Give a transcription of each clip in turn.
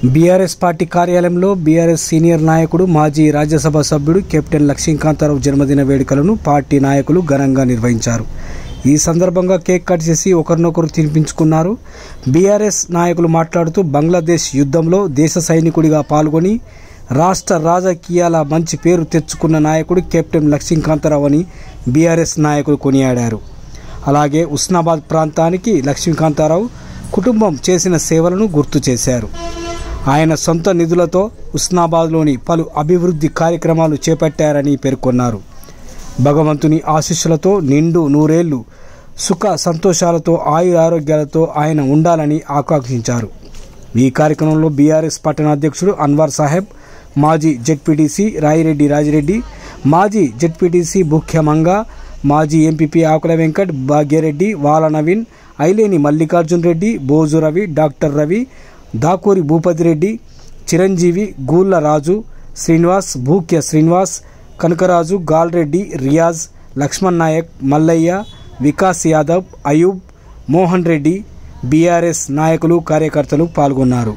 BRS party కార్యాలయంలో BRS senior నాయకుడు మాజీ రాజ్యసభ సభ్యుడు కెప్టెన్ లక్ష్మీకాంతారావు జన్మదిన వేడుకలను పార్టీ నాయకులు ఘనంగా నిర్వహించారు. ఈ సందర్భంగా కేక్ కట్ చేసి ఒకరినొకరు తినిపించుకున్నారు. బీఆర్ఎస్ నాయకులు మాట్లాడుతూ బంగ్లాదేశ్ యుద్ధంలో దేశ సైనికుడిగా పాల్గొని రాష్ట్ర రాజకీయాల మంచి పేరు తెచ్చుకున్న నాయకుడు కెప్టెన్ లక్ష్మీకాంతారావు అని బీఆర్ఎస్ నాయకులు కొనియాడారు. అలాగే ఉస్నాబాద్ ప్రాంతానికి లక్ష్మీకాంతారావు కుటుంబం చేసిన సేవలను గుర్తు చేశారు. ఆయన సొంత నిధులతో ఉస్నాబాద్లోని పలు అభివృద్ధి కార్యక్రమాలు చేపట్టారని పేర్కొన్నారు. భగవంతుని ఆశీస్సులతో నిండు నూరేళ్లు సుఖ సంతోషాలతో ఆయురారోగ్యాలతో ఆయన ఉండాలని ఆకాంక్షించారు. ఈ కార్యక్రమంలో బీఆర్ఎస్ పట్టణ అధ్యక్షుడు అన్వర్ సాహెబ్, మాజీ జెడ్పీటీసీ రాయిరెడ్డి రాజిరెడ్డి, మాజీ జెడ్పీటీసీ బుఖ్యమంగా, మాజీ ఎంపీపీ ఆకుల వెంకట్, భాగ్యరెడ్డి, వాల నవీన్, ఐలేని మల్లికార్జున్ రెడ్డి, బోజు రవి, డాక్టర్ రవి, దాకూరి భూపతిరెడ్డి, చిరంజీవి, గూళ్ళ రాజు, శ్రీనివాస్, భూక్య శ్రీనివాస్, కనకరాజు, గాల్రెడ్డి, రియాజ్, లక్ష్మణ్ నాయక్, మల్లయ్య, వికాస్ యాదవ్, అయూబ్, మోహన్ రెడ్డి, బీఆర్ఎస్ నాయకులు కార్యకర్తలు పాల్గొన్నారు.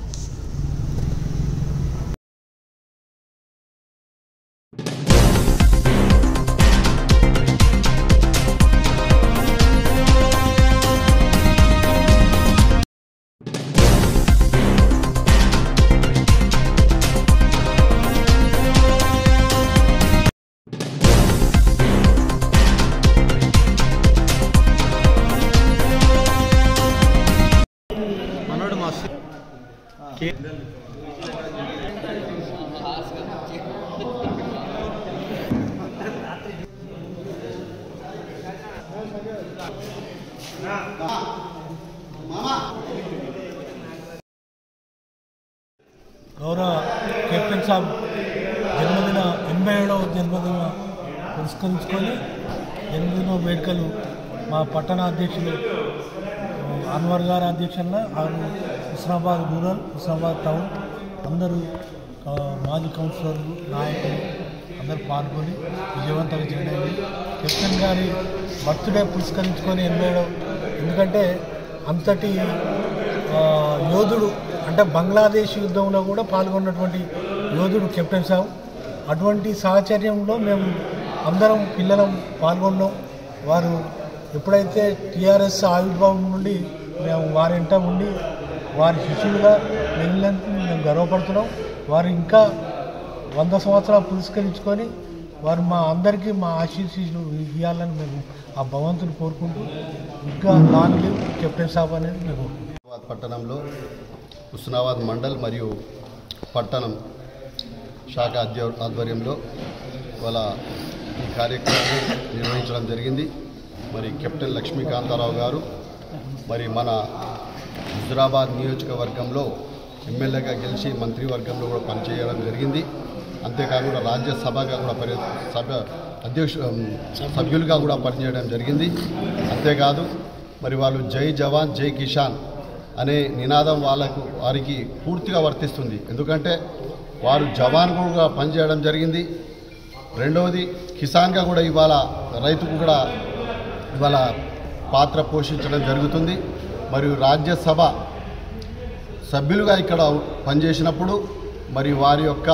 గౌరవ కెప్టెన్ సాబ్ జన్మదిన 87వ జన్మదిన పురస్కరించుకొని జన్మదిన వేడుకలు మా పట్టణ అధ్యక్షులు అన్వర్ గారి అధ్యక్షంలో హుస్నాబాద్ రూరల్, హుస్నాబాద్ టౌన్ అందరూ మాజీ కౌన్సిలర్లు, నాయకులు అందరూ పాల్గొని విజయవంతంగా చేయడం. కెప్టెన్ గారి బర్త్డే పురస్కరించుకొని 87, ఎందుకంటే అంతటి యోధుడు, అంటే బంగ్లాదేశ్ యుద్ధంలో కూడా పాల్గొన్నటువంటి యోధుడు కెప్టెన్ సాబ్. అటువంటి సాహచర్యంలో మేము అందరం పిల్లలం పాల్గొన్నాం. వారు ఎప్పుడైతే టీఆర్ఎస్ ఆవిర్భావం నుండి మేము వారింట ఉండి వారి శిష్యులుగా వెళ్ళినందుకు మేము గర్వపడుతున్నాం. వారు ఇంకా 100 సంవత్సరాలు పురస్కరించుకొని వారు మా అందరికీ మా ఆశీస్సులు ఇవ్వాలని మేము ఆ భగవంతుని కోరుకుంటూ ఇంకా లాంగ్ లివ్ కెప్టెన్ సాబ్ అనేది మేము పట్టణంలో హుస్నాబాద్ మండల్ మరియు పట్టణం శాఖ ఆధ్వర్యంలో వాళ్ళ ఈ కార్యక్రమాన్ని నిర్వహించడం జరిగింది. మరి కెప్టెన్ లక్ష్మీకాంతారావు గారు మరి మన హుజురాబాద్ నియోజకవర్గంలో ఎమ్మెల్యేగా గెలిచి మంత్రివర్గంలో కూడా పనిచేయడం జరిగింది. అంతేకాకుండా రాజ్యసభగా కూడా సభ్యులుగా కూడా పనిచేయడం జరిగింది. అంతేకాదు మరి వాళ్ళు జై జవాన్ జై కిసాన్ అనే నినాదం వారికి పూర్తిగా వర్తిస్తుంది. ఎందుకంటే వారు జవాన్ కూడా పనిచేయడం జరిగింది. రెండవది కిసాన్గా కూడా ఇవాళ రైతుకు కూడా ఇవాళ పాత్ర పోషించడం జరుగుతుంది. మరియు రాజ్యసభ సభ్యులుగా ఇక్కడ పనిచేసినప్పుడు మరి వారి యొక్క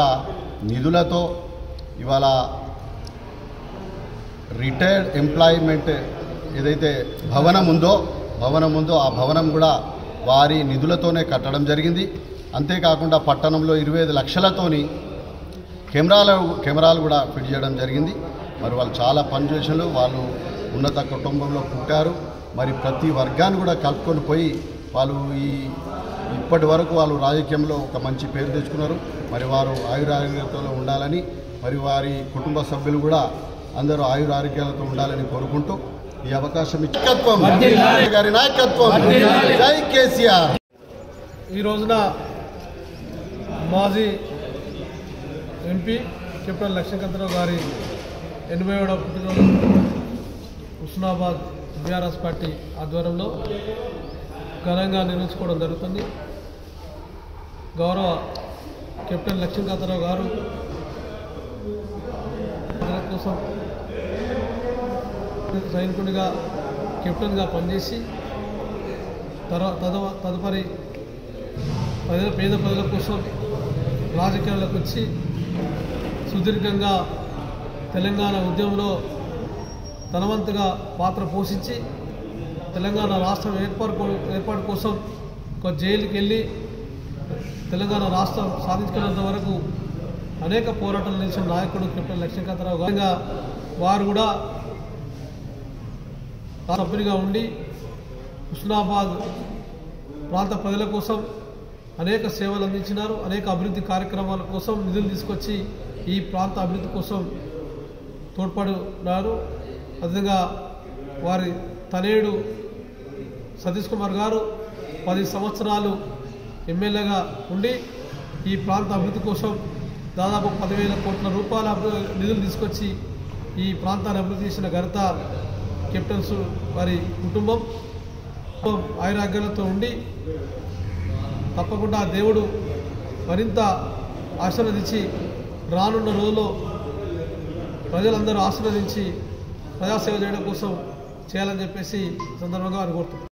నిధులతో ఇవాళ రిటైర్డ్ ఎంప్లాయ్మెంట్ ఏదైతే భవనం ఉందో ఆ భవనం కూడా వారి నిధులతోనే కట్టడం జరిగింది. అంతేకాకుండా పట్టణంలో 25 లక్షలతోని కెమెరాలు కూడా ఫిట్ చేయడం జరిగింది. మరి వాళ్ళు చాలా పనిచేసారు. వాళ్ళు ఉన్నత కుటుంబంలో పుట్టారు. మరి ప్రతి వర్గాన్ని కూడా కలుపుకొని పోయి వాళ్ళు ఇప్పటి వరకు వాళ్ళు రాజకీయంలో ఒక మంచి పేరు తెచ్చుకున్నారు. మరి వారు ఆయురారోగ్యాలతో ఉండాలని, మరి వారి కుటుంబ సభ్యులు కూడా అందరూ ఆయురారోగ్యాలతో ఉండాలని కోరుకుంటూ ఈ అవకాశం ఇచ్చి గారి నాయకత్వం జై కేసీఆర్. ఈ రోజున మాజీ ఎంపీ కెప్టెన్ లక్ష్మీకాంతారావు గారి 87వ పుట్టినరోజు హుస్నాబాద్ బీఆర్ఎస్ పార్టీ ఆధ్వర్యంలో ఘనంగా నిర్వహించుకోవడం జరుగుతుంది. గౌరవ కెప్టెన్ లక్ష్మీకాంతారావు గారు కోసం సైనికునిగా కెప్టెన్గా పనిచేసి తదుపరి పేద ప్రజల కోసం రాజకీయాలకు వచ్చి సుదీర్ఘంగా తెలంగాణ ఉద్యమంలో తనవంతుగా పాత్ర పోషించి తెలంగాణ రాష్ట్రం ఏర్పాటు కోసం ఒక జైలుకి వెళ్ళి తెలంగాణ రాష్ట్రం సాధించుకున్నంత వరకు అనేక పోరాటాలు నిలిచిన నాయకుడు కెప్టెన్ లక్ష్మీకాంతరావు గారు. వారు కూడా సభ్యునిగా ఉండి హుస్నాబాద్ ప్రాంత ప్రజల కోసం అనేక సేవలు అందించినారు. అనేక అభివృద్ధి కార్యక్రమాల కోసం నిధులు తీసుకొచ్చి ఈ ప్రాంత అభివృద్ధి కోసం తోడ్పడినారు. అదేవిధంగా వారి తనయుడు సతీష్ కుమార్ గారు 10 సంవత్సరాలు ఎమ్మెల్యేగా ఉండి ఈ ప్రాంత అభివృద్ధి కోసం దాదాపు 10,000 కోట్ల రూపాయల నిధులు తీసుకొచ్చి ఈ ప్రాంతాన్ని అభివృద్ధి చేసిన ఘనత కెప్టెన్స్ వారి కుటుంబం. ఆయురాగ్యాలతో ఉండి తప్పకుండా దేవుడు మరింత ఆశీర్వదించి రానున్న రోజుల్లో ప్రజలందరూ ఆశీర్వదించి ప్రజాసేవ చేయడం కోసం చేయాలని చెప్పేసి సందర్భంగా వారు కోరుతున్నారు.